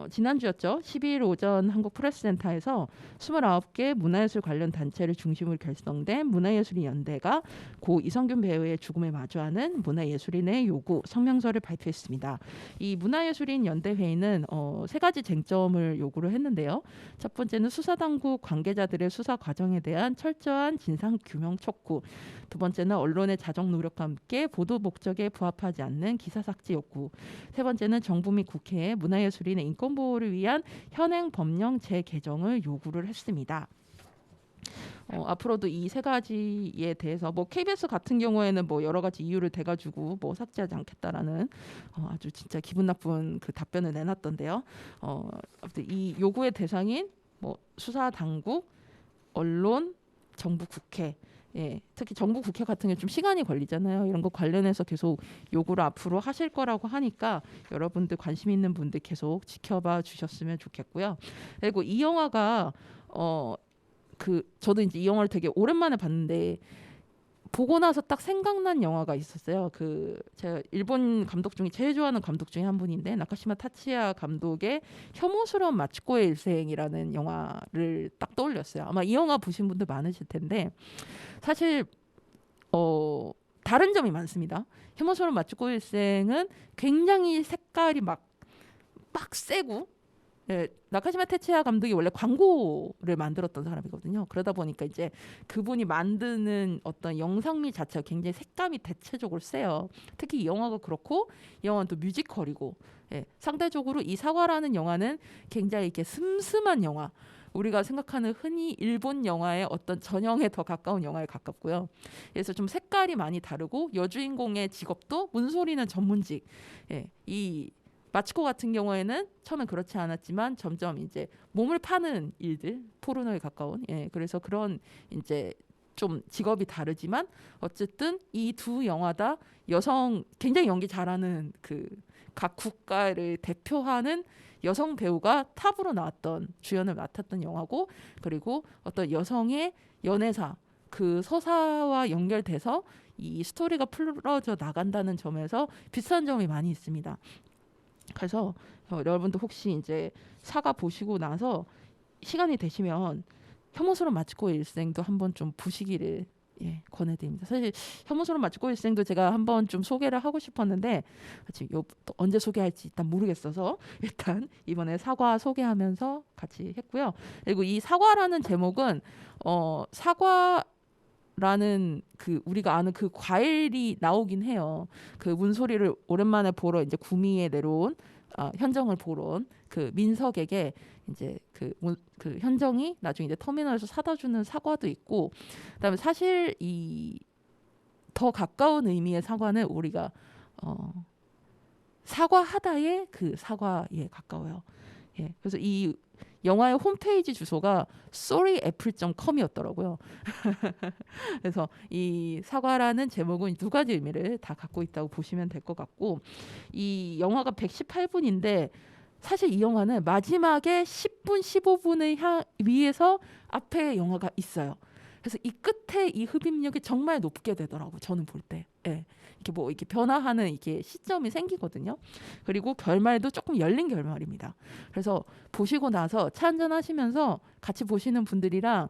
Speaker 1: 지난주였죠. 12일 오전 한국프레스센터에서 29개 문화예술 관련 단체를 중심으로 결성된 문화예술인 연대가 고 이성균 배우의 죽음을 마주하는 문화예술인의 요구 성명서를 발표했습니다. 이 문화예술인 연대회의는 세 가지 쟁점을 요구를 했는데요. 첫 번째는 수사당국 관계자들의 수사 과정에 대한 철저한 진상 규명 촉구. 두 번째는 언론의 자정 노력과 함께 보도 목적에 부합하지 않는 기사 삭제 욕구. 세 번째는 정부 및 국회에 문화예술인의 인권 보호를 위한 현행 법령 재개정을 요구를 했습니다. 앞으로도 이 세 가지에 대해서 뭐 KBS 같은 경우에는 뭐 여러 가지 이유를 대가지고 뭐 삭제하지 않겠다라는 아주 진짜 기분 나쁜 그 답변을 내놨던데요. 아무튼 이 요구의 대상인 뭐 수사 당국, 언론, 정부, 국회 예, 특히 정부 국회 같은 게 좀 시간이 걸리잖아요. 이런 거 관련해서 계속 요구를 앞으로 하실 거라고 하니까 여러분들 관심 있는 분들 계속 지켜봐 주셨으면 좋겠고요. 그리고 이 영화가 저도 이제 이 영화를 되게 오랜만에 봤는데 보고 나서 딱 생각난 영화가 있었어요. 제가 일본 감독 중에 제일 좋아하는 감독 중에 한 분인데 나카시마 타치야 감독의 혐오스러운 마츠코의 일생이라는 영화를 딱 떠올렸어요. 아마 이 영화 보신 분들 많으실 텐데 사실 다른 점이 많습니다. 혐오스러운 마츠코의 일생은 굉장히 색깔이 막 세고 예, 나카시마 테츠야 감독이 원래 광고를 만들었던 사람이거든요. 그러다 보니까 이제 그분이 만드는 어떤 영상미 자체가 굉장히 색감이 대체적으로 세요. 특히 이 영화가 그렇고 이 영화는 또 뮤지컬이고 예, 상대적으로 이 사과라는 영화는 굉장히 이렇게 슴슴한 영화. 우리가 생각하는 흔히 일본 영화의 어떤 전형에 더 가까운 영화에 가깝고요. 그래서 좀 색깔이 많이 다르고 여주인공의 직업도 문소리는 전문직. 예, 이 마치코 같은 경우에는 처음엔 그렇지 않았지만 점점 이제 몸을 파는 일들 포르노에 가까운 그래서 그런 이제 좀 직업이 다르지만 어쨌든 이 두 영화 다 여성 굉장히 연기 잘하는 각 국가를 대표하는 여성 배우가 탑으로 나왔던 주연을 맡았던 영화고 그리고 어떤 여성의 연애사 그 서사와 연결돼서 이 스토리가 풀어져 나간다는 점에서 비슷한 점이 많이 있습니다. 그래서 여러분들 혹시 이제 사과 보시고 나서 시간이 되시면 혐오스러운 마츠코의 일생도 한번 좀 보시기를 권해드립니다. 사실 혐오스러운 마츠코의 일생도 제가 한번 좀 소개를 하고 싶었는데 지금 언제 소개할지 일단 모르겠어서 일단 이번에 사과 소개하면서 같이 했고요. 그리고 이 사과라는 제목은 사과라는 우리가 아는 그 과일이 나오긴 해요. 그 문소리를 오랜만에 보러 이제 구미에 내려온 현정을 보러 온 그 민석에게 이제 그 현정이 나중에 이제 터미널에서 사다 주는 사과도 있고, 그다음에 사실 이 더 가까운 의미의 사과는 우리가 사과하다의 그 사과에 가까워요. 예, 그래서 이 영화의 홈페이지 주소가 sorryapple.com이었더라고요. 그래서 이 사과라는 제목은 두 가지 의미를 다 갖고 있다고 보시면 될 것 같고, 이 영화가 118분인데 사실 이 영화는 마지막에 10분, 15분을 위해서 앞에 영화가 있어요. 그래서 이 끝에 이 흡입력이 정말 높게 되더라고 저는 볼 때. 예. 이렇게 뭐 이렇게 변화하는 이게 시점이 생기거든요. 그리고 결말도 조금 열린 결말입니다. 그래서 보시고 나서 차 한잔 하시면서 같이 보시는 분들이랑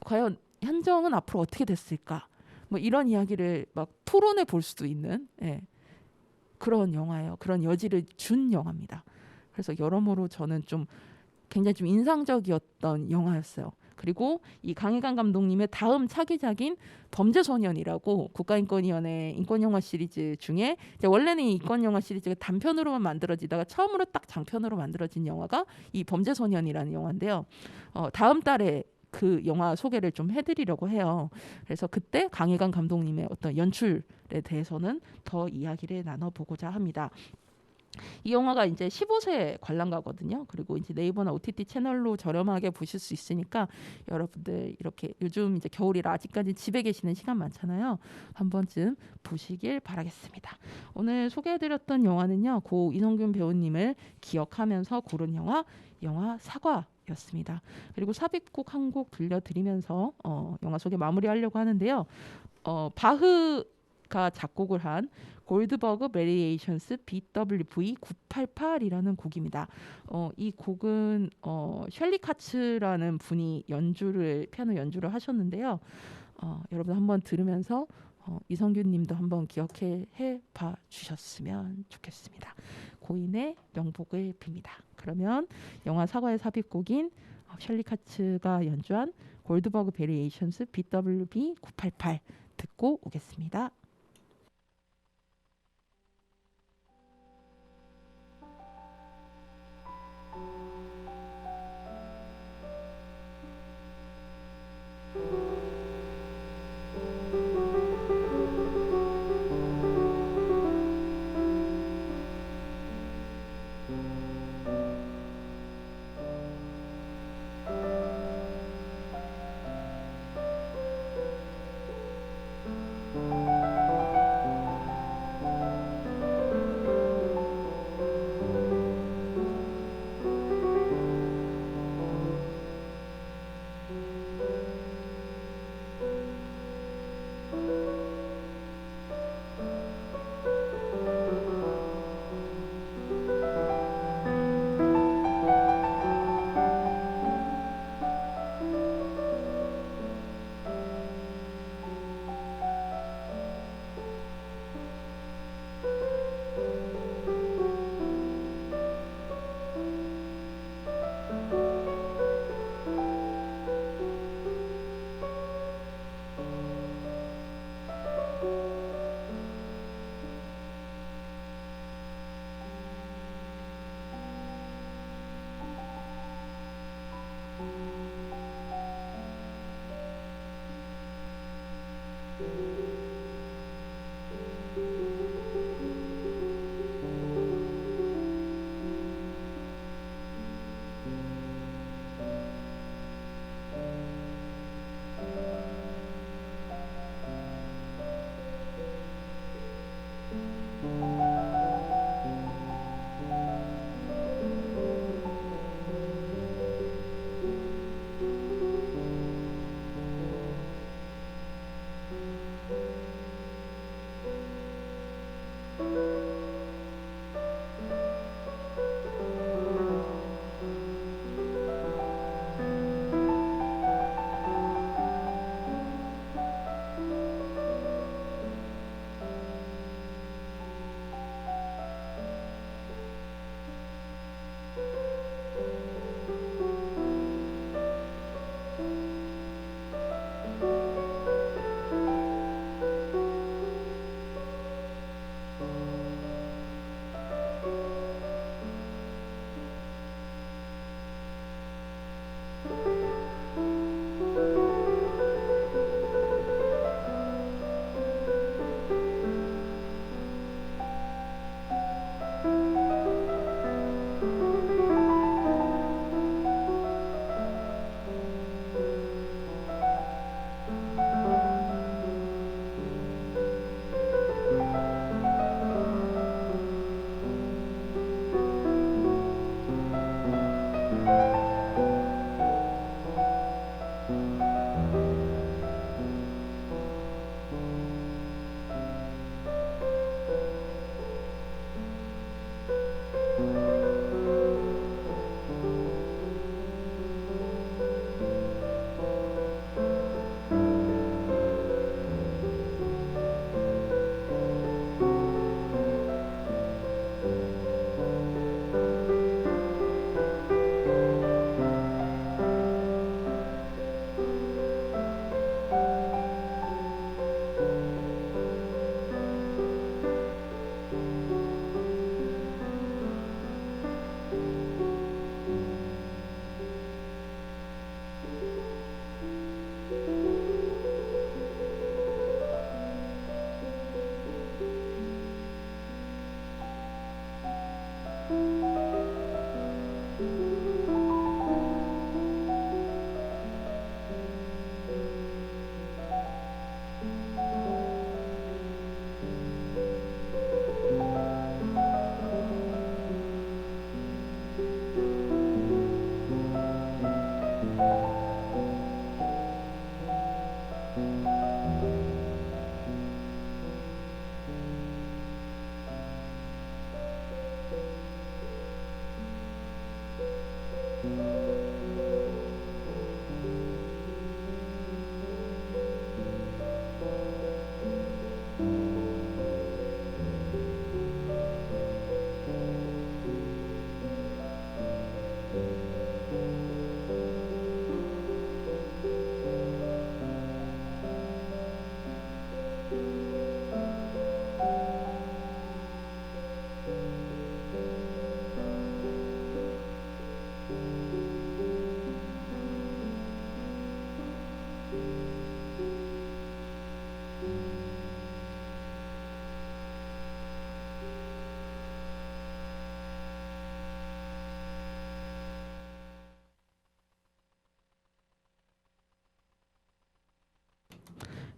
Speaker 1: 과연 현정은 앞으로 어떻게 됐을까? 뭐 이런 이야기를 막 토론해 볼 수도 있는 그런 영화예요. 그런 여지를 준 영화입니다. 그래서 여러모로 저는 좀 굉장히 좀 인상적이었던 영화였어요. 그리고 이 강희강 감독님의 다음 차기작인 범죄소년이라고 국가인권위원회 인권영화 시리즈 중에 이제 원래는 이 인권영화 시리즈가 단편으로만 만들어지다가 처음으로 딱 장편으로 만들어진 영화가 이 범죄소년이라는 영화인데요. 다음 달에 그 영화 소개를 좀 해드리려고 해요. 그래서 그때 강희강 감독님의 어떤 연출에 대해서는 더 이야기를 나눠보고자 합니다. 이 영화가 이제 15세 관람가거든요. 그리고 이제 네이버나 OTT 채널로 저렴하게 보실 수 있으니까 여러분들 이렇게 요즘 이제 겨울이라 아직까지 집에 계시는 시간 많잖아요. 한 번쯤 보시길 바라겠습니다. 오늘 소개해드렸던 영화는요, 고 이성균 배우님을 기억하면서 고른 영화 사과였습니다. 그리고 삽입곡 한 곡 들려드리면서 영화 소개 마무리하려고 하는데요. 바흐가 작곡을 한 골드버그 베리에이션스 BWV 988이라는 곡입니다. 이 곡은 셜리 카츠라는 분이 피아노 연주를 하셨는데요. 여러분 한번 들으면서 이성균 님도 한번 기억해 봐 주셨으면 좋겠습니다. 고인의 명복을 빕니다. 그러면 영화 사과의 삽입곡인 셜리 카츠가 연주한 골드버그 베리에이션스 BWV 988 듣고 오겠습니다.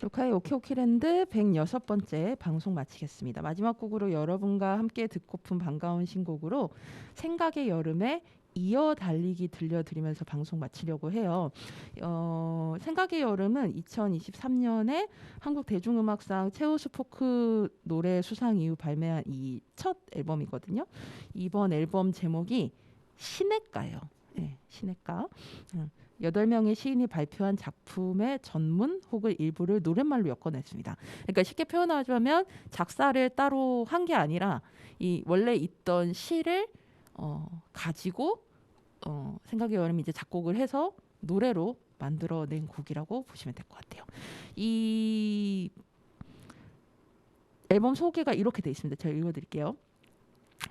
Speaker 1: 로카의 오케오키랜드 106번째 방송 마치겠습니다. 마지막 곡으로 여러분과 함께 듣고픈 반가운 신곡으로 생각의 여름에 이어 달리기 들려드리면서 방송 마치려고 해요. 생각의 여름은 2023년에 한국 대중음악상 최우수 포크 노래 수상 이후 발매한 이 첫 앨범이거든요. 이번 앨범 제목이 시냇가예요. 네, 시냇가. 8명의 시인이 발표한 작품의 전문 혹은 일부를 노랫말로 엮어냈습니다. 그러니까 쉽게 표현하자면 작사를 따로 한 게 아니라 이 원래 있던 시를 가지고 생각의 여름이 이제 작곡을 해서 노래로 만들어낸 곡이라고 보시면 될 것 같아요. 이 앨범 소개가 이렇게 돼 있습니다. 제가 읽어드릴게요.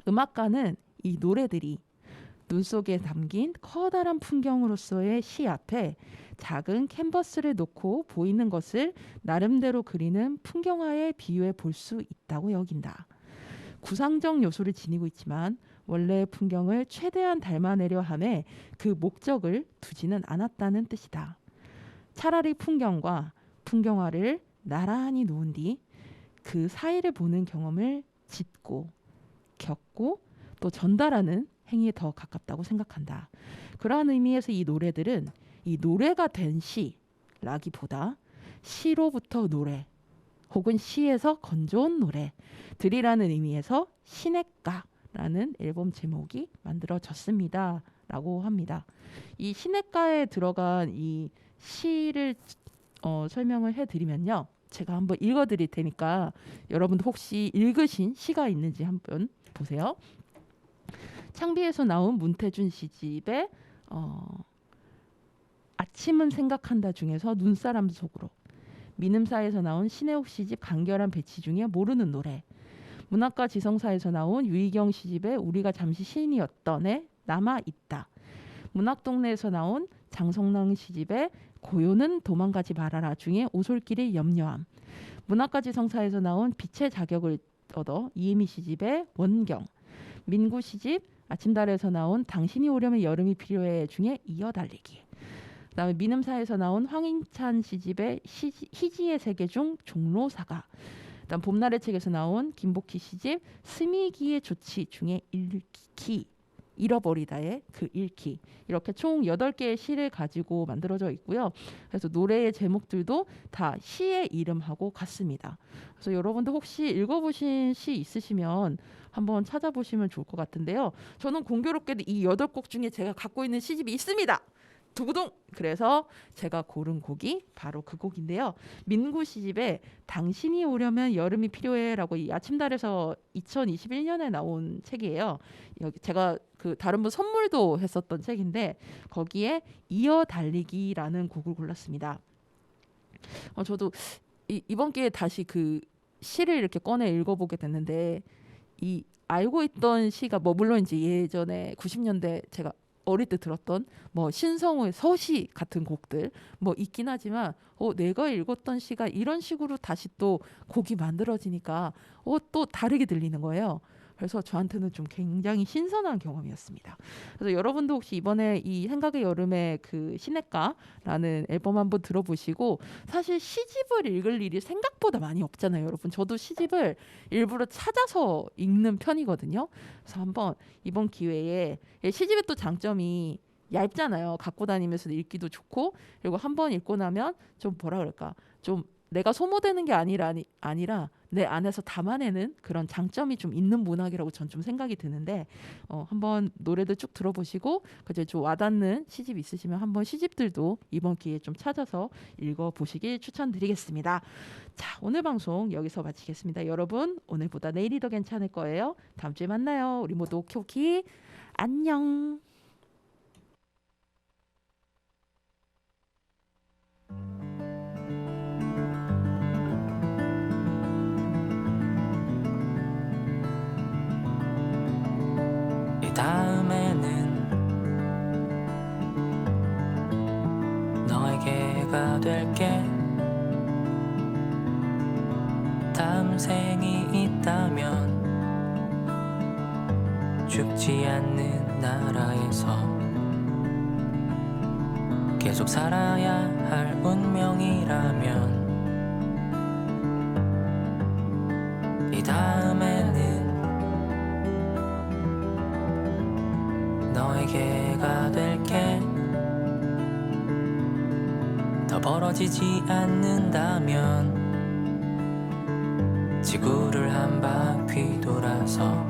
Speaker 1: 음악가는 이 노래들이 눈 속에 담긴 커다란 풍경으로서의 시 앞에 작은 캔버스를 놓고 보이는 것을 나름대로 그리는 풍경화에 비유해 볼 수 있다고 여긴다. 구상적 요소를 지니고 있지만 원래의 풍경을 최대한 닮아내려 함에 그 목적을 두지는 않았다는 뜻이다. 차라리 풍경과 풍경화를 나란히 놓은 뒤 그 사이를 보는 경험을 짓고 겪고 또 전달하는 행위에 더 가깝다고 생각한다. 그러한 의미에서 이 노래들은 이 노래가 된 시라기보다 시로부터 노래 혹은 시에서 건져온 노래들이라는 의미에서 시냇가라는 앨범 제목이 만들어졌습니다. 라고 합니다. 이 시냇가에 들어간 이 시를 설명을 해드리면요. 제가 한번 읽어드릴 테니까 여러분도 혹시 읽으신 시가 있는지 한번 보세요. 창비에서 나온 문태준 시집의 아침은 생각한다 중에서 눈사람 속으로, 민음사에서 나온 신혜옥 시집 간결한 배치 중에 모르는 노래, 문학과 지성사에서 나온 유희경 시집의 우리가 잠시 시인이었던에 남아있다, 문학동네에서 나온 장성랑 시집의 고요는 도망가지 말아라 중에 오솔길의 염려함, 문학가지 성사에서 나온 빛의 자격을 얻어 이혜미 시집의 원경, 민구 시집 아침달에서 나온 당신이 오려면 여름이 필요해 중에 이어달리기, 그다음에 민음사에서 나온 황인찬 시집의 희지의 세계 중 종로사가, 그다음 봄날의 책에서 나온 김복희 시집 스미기의 조치 중에 읽기, 잃어버리다의 그 읽기, 이렇게 총 8개의 시를 가지고 만들어져 있고요. 그래서 노래의 제목들도 다 시의 이름하고 같습니다. 그래서 여러분도 혹시 읽어보신 시 있으시면 한번 찾아보시면 좋을 것 같은데요. 저는 공교롭게도 이 8곡 중에 제가 갖고 있는 시집이 있습니다. 두구둥! 그래서 제가 고른 곡이 바로 그 곡인데요. 민구 시집에 당신이 오려면 여름이 필요해라고 이 아침달에서 2021년에 나온 책이에요. 여기 제가 그 다른 분 선물도 했었던 책인데 거기에 이어달리기라는 곡을 골랐습니다. 저도 이번 기회에 다시 그 시를 이렇게 꺼내 읽어보게 됐는데 이 알고 있던 시가 뭐 물론 이제 예전에 90년대 제가 어릴 때 들었던 뭐 신성우의 서시 같은 곡들 뭐 있긴 하지만 내가 읽었던 시가 이런 식으로 다시 또 곡이 만들어지니까 또 다르게 들리는 거예요. 그래서 저한테는 좀 굉장히 신선한 경험이었습니다. 그래서 여러분도 혹시 이번에 이 생각의 여름의 그 시냇가라는 앨범 한번 들어보시고, 사실 시집을 읽을 일이 생각보다 많이 없잖아요, 여러분. 저도 시집을 일부러 찾아서 읽는 편이거든요. 그래서 한번 이번 기회에 시집의 또 장점이 얇잖아요. 갖고 다니면서 읽기도 좋고, 그리고 한번 읽고 나면 좀 뭐라 그럴까, 좀 내가 소모되는 게 아니라 내 안에서 담아내는 그런 장점이 좀 있는 문학이라고 전 좀 생각이 드는데, 한번 노래들 쭉 들어보시고 그제 좀 와닿는 시집 있으시면 한번 시집들도 이번 기회에 좀 찾아서 읽어보시길 추천드리겠습니다. 자, 오늘 방송 여기서 마치겠습니다. 여러분, 오늘보다 내일이 더 괜찮을 거예요. 다음 주에 만나요. 우리 모두 오키오키 안녕.
Speaker 3: 다음에는 너에게가 될게. 다음 생이 있다면 죽지 않는 나라에서 계속 살아야 할 운명이라면, 이 다음에는 너에게가 될게. 더 벌어지지 않는다면 지구를 한 바퀴 돌아서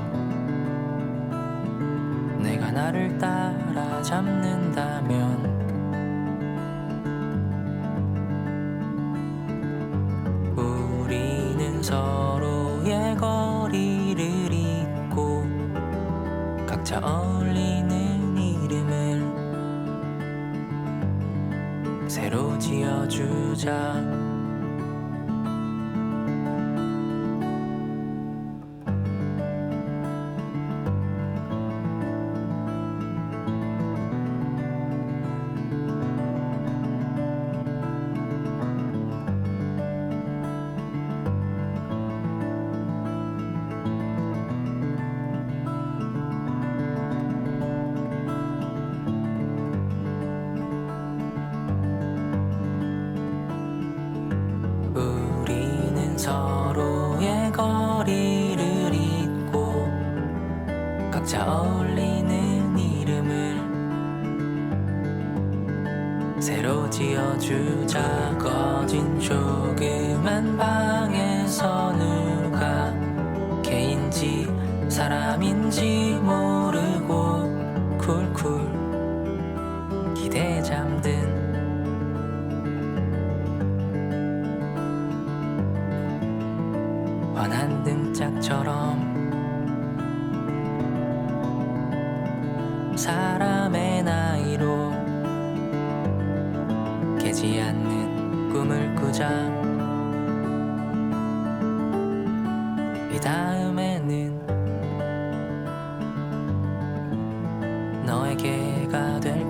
Speaker 3: 내가 나를 따라잡는다면, 우리는 서로의 거리를 잇고 각자 어울리는 이름을 새로 지어주자. 서로의 거리를 잇고 각자 어울리는 이름을 새로 지어주자. 꺼진 조그만 방에서 누가 개인지 사람인지 모르고 쿨쿨 기대에 잠든 환한 등짝처럼 사람의 나이로 깨지 않는 꿈을 꾸자. 이 다음에는 너에게가 될